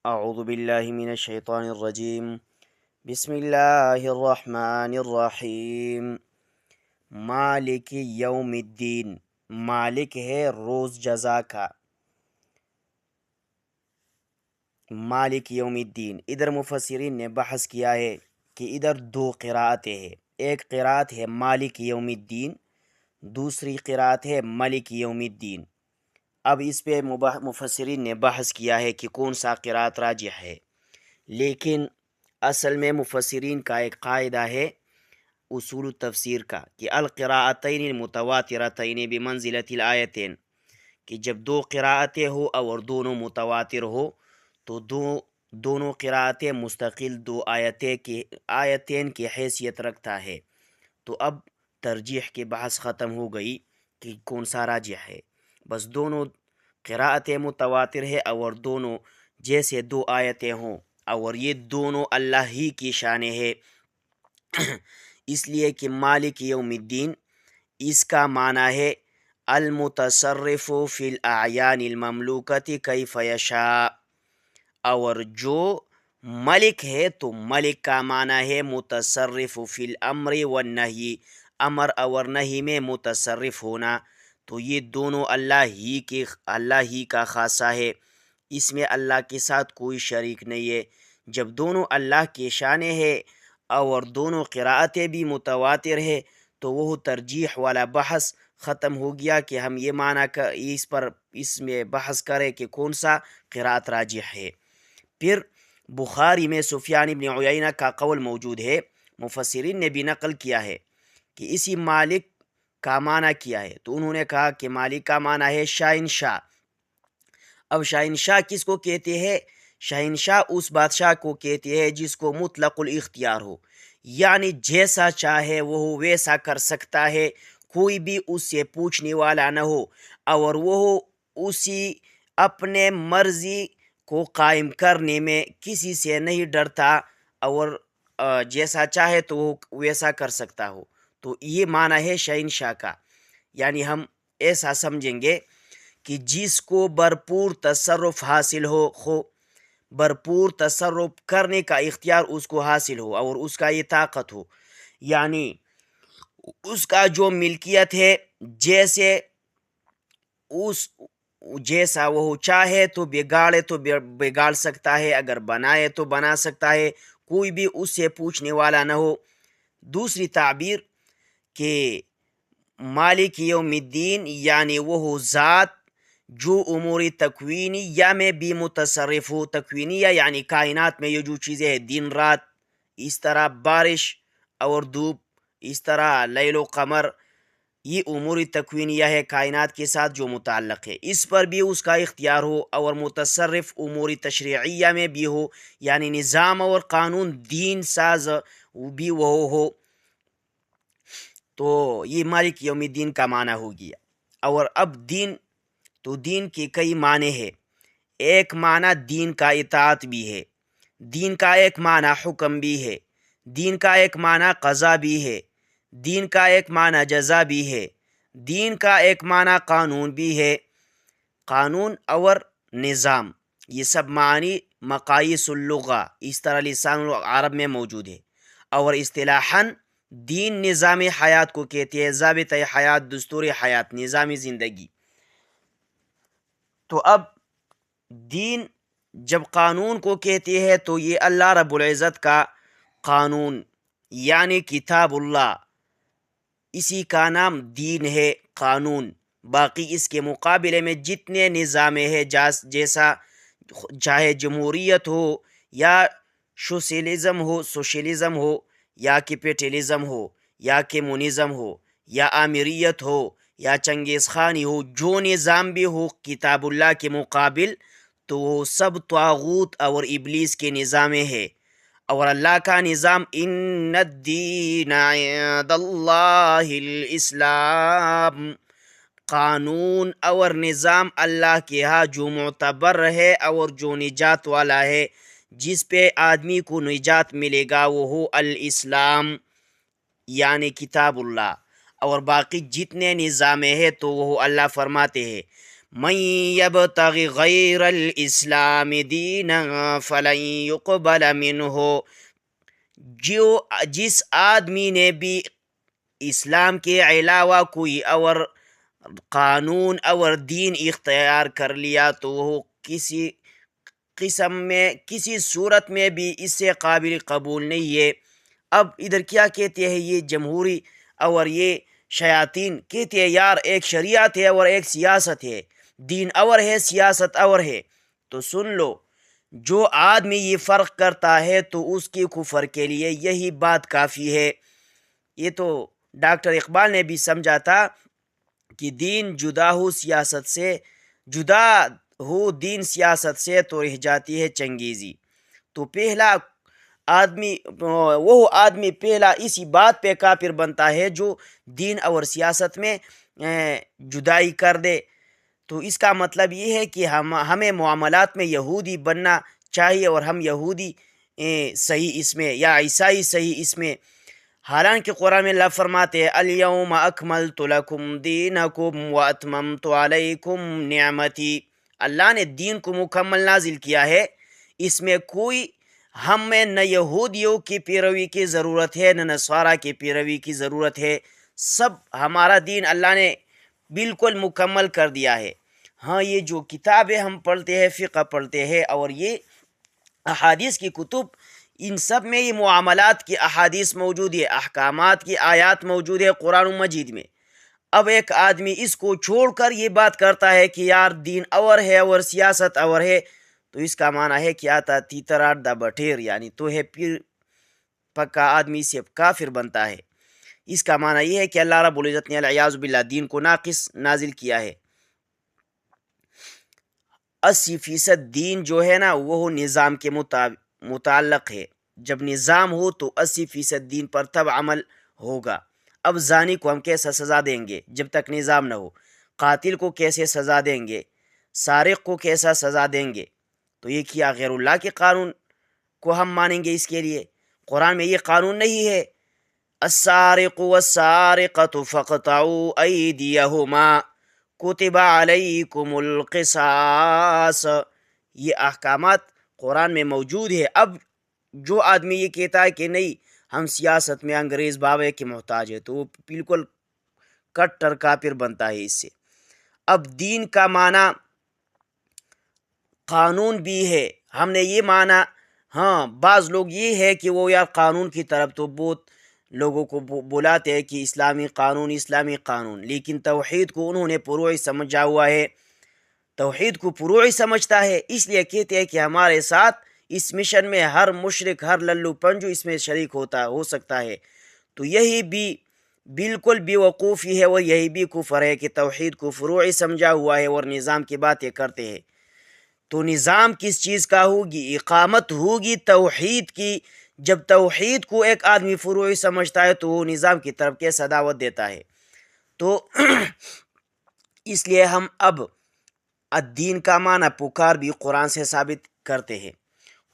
اعوذ باللہ من الشیطان الرجیم بسم اللہ الرحمن الرحیم مالک یوم الدین، مالک ہے روز جزا کا۔ مالک یوم الدین، ادھر مفسرین نے بحث کیا ہے کہ ادھر دو قراءتیں ہیں، ایک قراءت ہے مالک یوم الدین، دوسری قراءت ہے ملک یوم الدین۔ اب اس پہ مفسرین نے بحث کیا ہے کہ کون سا قراءت راجح ہے، لیکن اصل میں مفسرین کا ایک قاعدہ ہے اصول التفسیر کا کہ القراءتین المتواترتین بمنزلۃ الآیتین، کہ جب دو قراءتیں ہو اور دونوں متواتر ہو تو دونوں قراءتیں مستقل دو آیتین کی حیثیت رکھتا ہے۔ تو اب ترجیح کی بحث ختم ہو گئی کہ کون سا راجح ہے، بس دونوں قراءتیں متواتر ہے اور دونوں جیسے دو آیتیں ہوں، اور یہ دونوں اللہ ہی کی شان ہے، اس لیے کہ مالک یوم الدین اس کا معنی ہے المتصرف فی الاعیان المملوکت کیف یشاء، اور جو ملک ہے تو ملک کا معنی ہے متصرف فی الامر والنہی، امر اور نہی میں متصرف ہونا، تو یہ دونوں اللہ ہی کا خاصہ ہے، اس میں اللہ کے ساتھ کوئی شریک نہیں ہے۔ جب دونوں اللہ کی شان ہے اور دونوں قراءتیں بھی متواتر ہے تو وہ ترجیح والا بحث ختم ہو گیا کہ ہم یہ معنی اس میں بحث کریں کہ کون سا قراءت راجح ہے۔ پھر بخاری میں سفیان بن عیینہ کا قول موجود ہے، مفسرین نے بھی نقل کیا ہے کہ اسی مالک کا معنی کیا ہے، تو انہوں نے کہا کہ مالک کا معنی ہے شاہنشاہ۔ اب شاہنشاہ کس کو کہتے ہیں؟ شاہنشاہ اس بادشاہ کو کہتے ہیں جس کو مطلق الاختیار ہو، یعنی جیسا چاہے وہ ویسا کر سکتا ہے، کوئی بھی اس سے پوچھنے والا نہ ہو، اور وہ اسی اپنے مرضی کو قائم کرنے میں کسی سے نہیں ڈرتا، اور جیسا چاہے تو وہ ویسا کر سکتا ہو۔ تو یہ معنی ہے شہنشاہ کا، یعنی ہم ایسا سمجھیں گے کہ جس کو بھرپور تصرف حاصل ہو، بھرپور تصرف کرنے کا اختیار اس کو حاصل ہو اور اس کا یہ طاقت ہو، یعنی اس کا جو ملکیت ہے، جیسا وہ چاہے تو بگاڑے تو بگاڑ سکتا ہے، اگر بنائے تو بنا سکتا ہے، کوئی بھی اس سے پوچھنے والا نہ ہو۔ دوسری تعبیر کہ مالک یوم الدین یعنی وہ ذات جو امور تکوینیہ میں بھی متصرف ہو، تکوینیہ یعنی کائنات میں یہ جو چیزیں ہیں، دن رات، اس طرح بارش اور دھوپ، اس طرح لیل و قمر، یہ امور تکوینیہ ہے کائنات کے ساتھ جو متعلق ہے، اس پر بھی اس کا اختیار ہو، اور متصرف امور تشریعیہ میں بھی ہو، یعنی نظام اور قانون دین ساز بھی وہ ہو، تو یہ مالک یوم الدین کا معنی ہو گیا۔ اور اب دین، تو دین کے کئی معنی ہے، ایک معنی دین کا اطاعت بھی ہے، دین کا ایک معنی حکم بھی ہے، دین کا ایک معنی قضا بھی ہے، دین کا ایک معنی جزا بھی ہے، دین کا ایک معنی قانون بھی ہے، قانون اور نظام، یہ سب معنی مقاییس اللغہ اس طرح لسان العرب میں موجود ہے، اور اصطلاحاً دین نظام حیات کو کہتے ہیں، ضابطہ حیات، دستور حیات، نظام زندگی۔ تو اب دین جب قانون کو کہتے ہیں تو یہ اللہ رب العزت کا قانون یعنی کتاب اللہ، اسی کا نام دین ہے، قانون۔ باقی اس کے مقابلے میں جتنے نظام ہے، جیسا چاہے جمہوریت ہو یا سوشلزم ہو یا کیپیٹلزم ہو یا کمیونزم ہو یا آمیریت ہو یا چنگیز خانی ہو، جو نظام بھی ہو کتاب اللہ کے مقابل، تو وہ سب طاغوت اور ابلیس کے نظام ہے، اور اللہ کا نظام ان الدین عند اللہ الاسلام، قانون اور نظام اللہ کے ہاں جو معتبر ہے اور جو نجات والا ہے، جس پہ آدمی کو نجات ملے گا، وہ ہو الاسلام یعنی کتاب اللہ، اور باقی جتنے نظام ہے تو وہ اللہ فرماتے ہیں من یبتغی غیر الاسلام دینا فلن یقبل منہ، جس آدمی نے بھی اسلام کے علاوہ کوئی اور قانون اور دین اختیار کر لیا تو وہ کسی قسم میں کسی صورت میں بھی اس سے قابل قبول نہیں ہے۔ اب ادھر کیا کہتے ہیں یہ جمہوری اور یہ شیاطین، کہتے ہیں یار ایک شریعت ہے اور ایک سیاست ہے، دین اور ہے سیاست اور ہے۔ تو سن لو، جو آدمی یہ فرق کرتا ہے تو اس کی کفر کے لیے یہی بات کافی ہے۔ یہ تو ڈاکٹر اقبال نے بھی سمجھا تھا کہ دین جدا ہو سیاست سے، جدا ہو دین سیاست سے تو رہ جاتی ہے چنگیزی۔ تو پہلا آدمی وہ آدمی پہلا اسی بات پہ کافر بنتا ہے جو دین اور سیاست میں جدائی کر دے۔ تو اس کا مطلب یہ ہے کہ ہمیں معاملات میں یہودی بننا چاہیے، اور ہم یہودی صحیح اس میں یا عیسائی صحیح اس میں۔ حالانکہ قرآن میں اللہ فرماتے ہیں الیوم اکملت لکم دینکم واتممت علیکم نعمتی، اللہ نے دین کو مکمل نازل کیا ہے، اس میں کوئی ہمیں نہ یہودیوں کی پیروی کی ضرورت ہے نہ نصارہ کی پیروی کی ضرورت ہے، سب ہمارا دین اللہ نے بالکل مکمل کر دیا ہے۔ ہاں یہ جو کتابیں ہم پڑھتے ہیں، فقہ پڑھتے ہیں اور یہ احادیث کی کتب، ان سب میں یہ معاملات کی احادیث موجود ہے، احکامات کی آیات موجود ہے قرآن مجید میں۔ اب ایک آدمی اس کو چھوڑ کر یہ بات کرتا ہے کہ یار دین اور ہے اور سیاست اور ہے، تو اس کا معنی ہے کہ آتا تیتر دا بٹھیر، یعنی تو ہے پھر پکا آدمی سے کافر بنتا ہے۔ اس کا معنی یہ ہے کہ اللہ رب العزت نے العیاذ باللہ دین کو ناقص نازل کیا ہے۔ 80% دین جو ہے نا وہ نظام کے متعلق ہے، جب نظام ہو تو 80% دین پر تب عمل ہوگا۔ اب زانی کو ہم کیسا سزا دیں گے جب تک نظام نہ ہو؟ قاتل کو کیسے سزا دیں گے؟ سارق کو کیسا سزا دیں گے؟ تو یہ کیا غیر اللہ کے قانون کو ہم مانیں گے اس کے لیے؟ قرآن میں یہ قانون نہیں ہے السارق والسارقة فاقطعوا ایدیہما کتب علیکم القصاص، یہ احکامات قرآن میں موجود ہے۔ اب جو آدمی یہ کہتا ہے کہ نہیں ہم سیاست میں انگریز بابے کے محتاج ہے، تو وہ بالکل کٹر کافر بنتا ہے اس سے۔ اب دین کا معنی قانون بھی ہے، ہم نے یہ مانا۔ ہاں بعض لوگ یہ ہے کہ وہ یار قانون کی طرف تو بہت لوگوں کو بلاتے ہیں کہ اسلامی قانون اسلامی قانون، لیکن توحید کو انہوں نے فروعی سمجھا ہوا ہے، توحید کو فروعی سمجھتا ہے، اس لیے کہتے ہیں کہ ہمارے ساتھ اس مشن میں ہر مشرک ہر للو پنجو اس میں شریک ہو سکتا ہے۔ تو یہی بھی بالکل بے وقوفی ہے اور یہی بھی کفر ہے کہ توحید کو فروعی سمجھا ہوا ہے اور نظام کی باتیں کرتے ہیں۔ تو نظام کس چیز کا ہوگی؟ اقامت ہوگی توحید کی۔ جب توحید کو ایک آدمی فروعی سمجھتا ہے تو وہ نظام کی طرف کیسا دعوت دیتا ہے؟ تو اس لیے ہم اب الدین کا معنی پکار بھی قرآن سے ثابت کرتے ہیں۔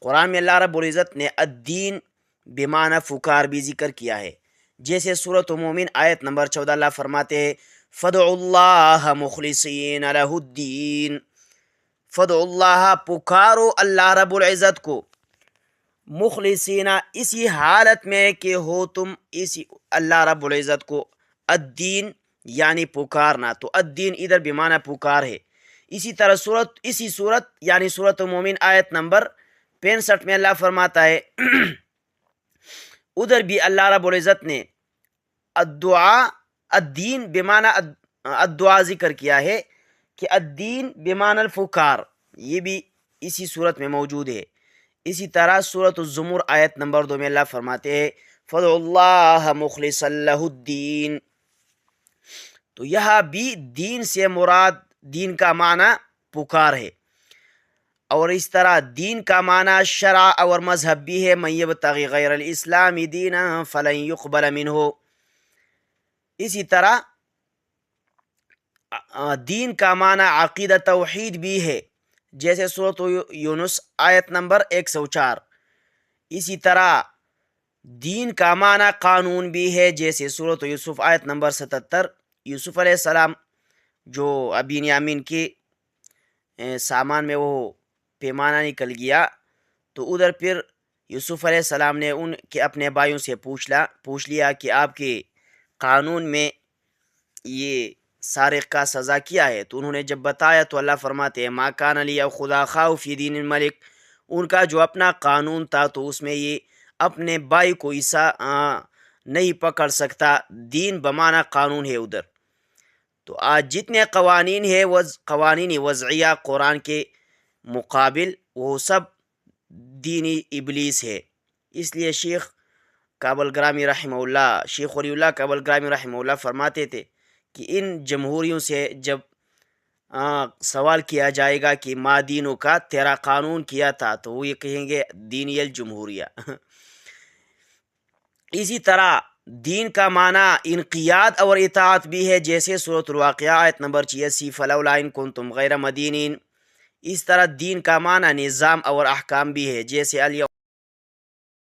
قرآن میں اللہ رب العزت نے الدین بمعنی پکار بھی ذکر کیا ہے، جیسے سورۃ مومن آیت نمبر 14 اللہ فرماتے ہیں فدعوا اللہ مخلصین لہ الدین، فدعوا اللہ پکارو اللہ رب العزت کو، مخلصین اسی حالت میں کہ ہو تم اسی اللہ رب العزت کو، الدین یعنی پکارنا، تو الدین ادھر بمعنی پکار ہے۔ اسی طرح اسی صورت یعنی سورۃ مومن آیت نمبر 65 میں اللہ فرماتا ہے ادھر بھی اللہ رب العزت نے الدعاء الدین بمعنی الدعاء ذکر کیا ہے کہ الدین بمعنی الفکار، یہ بھی اسی صورت میں موجود ہے۔ اسی طرح سورۃ الزمر آیت نمبر 2 میں اللہ فرماتے ہیں فدعوا اللہ مخلصا لہ الدین، تو یہاں بھی دین سے مراد دین کا معنی پکار ہے۔ اور اس طرح دین کا معنی شرع اور مذہب بھی ہے، من یبتغی غیر الاسلام دینا فلن یقبل منہ۔ اسی طرح دین کا معنی عقیدہ توحید بھی ہے، جیسے سورۃ یونس آیت نمبر 104۔ اسی طرح دین کا معنی قانون بھی ہے، جیسے سورۃ یوسف آیت نمبر 77۔ یوسف علیہ السلام جو بنیامین کے سامان میں وہ پیمانہ نکل گیا، تو ادھر پھر یوسف علیہ السلام نے ان کے اپنے بھائیوں سے پوچھ لیا کہ آپ کے قانون میں یہ سارق کا سزا کیا ہے؟ تو انہوں نے جب بتایا تو اللہ فرماتے ہیں ما کان لی اخذ اخاہ فی دین الملک، ان کا جو اپنا قانون تھا تو اس میں یہ اپنے بھائی کو عیسیٰ نہیں پکڑ سکتا، دین بمانا قانون ہے ادھر۔ تو آج جتنے قوانین ہے قوانین وضعیہ قرآن کے مقابل، وہ سب دینی ابلیس ہے۔ اس لیے شیخ کابل گرامی رحمہ اللہ، شیخ ولی اللہ کابل گرامی رحمہ اللہ فرماتے تھے کہ ان جمہوریوں سے جب سوال کیا جائے گا کہ ما دینوں کا، تیرا قانون کیا تھا، تو وہ یہ کہیں گے دینی الجمہوریہ۔ اسی طرح دین کا معنی انقیاد اور اطاعت بھی ہے، جیسے سورۃ الواقعہ آیت نمبر 86 فلولا ان کنتم غیر مدینین۔ اس طرح دین کا معنی نظام اور احکام بھی ہے، جیسے